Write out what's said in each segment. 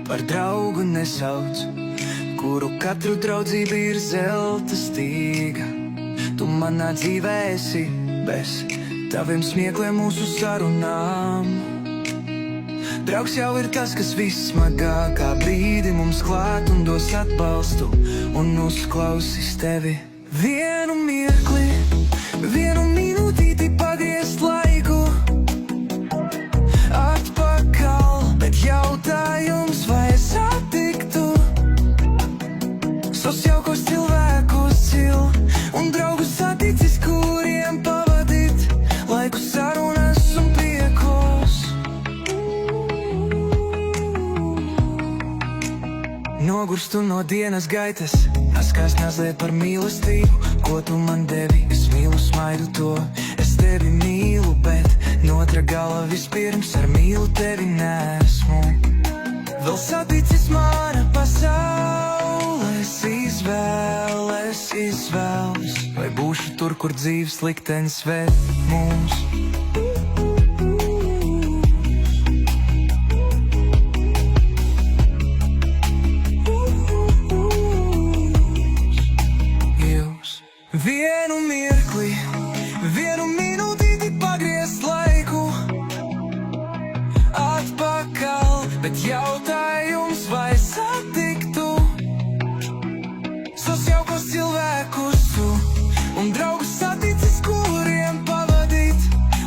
par draugu nesauc, kuru katru draudzību ir zelta stīga. Tu manā dzīvē esi bez taviem smiekliem mūsu sarunām. Draugs jau ir tas, kas vissmagākā brīdi mums klāt un dos atbalstu un uzklausīs tevi. Vienu mirkli, vienu minūtīti pagriezt laiku atpakaļ, bet jautājums, vai es satiktu sos jaukos cilvēkus cil un draugus saticis, kuriem pavadīt laiku sarunas un priekos. Nogurstu no dienas gaitas, askās nazliet par mīlestību, ko tu man devi. Es mīlu smaidu to, es tevi mīlu, bet no otra gala vispirms ar mīlu tevi nesmu. Vēl saticis mana pasaules izvēles, vai būšu tur, kur dzīves liktenis ved mūs. Vienu mirkli, vienu minūtīti pagriezt laiku atpakaļ, bet jautājums, vai satiktu sos jaukos cilvēkus tu un draugus saticis, kuriem pavadīt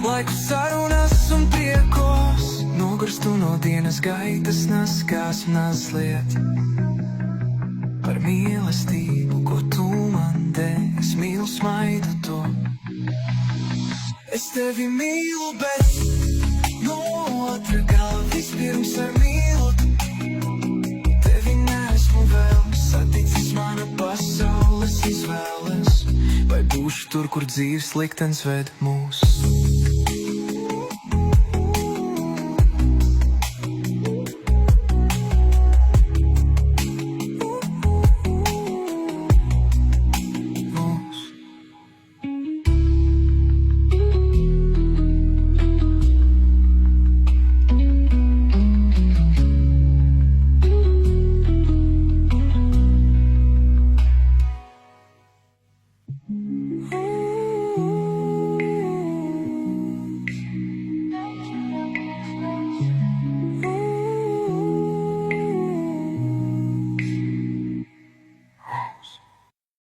laiku sarunas un priekos. Nogurstu no dienas gaitas, naskās mazliet par mīlestību, ko tu man devi. Es mīlu smaidu to, es tevi mīlu, bet no otra gala vispirms ar mīlu tevi nesmu vēl saticis. Mana pasaules izvēles, vai būšu tur, kur dzīves liktenis ved mūs.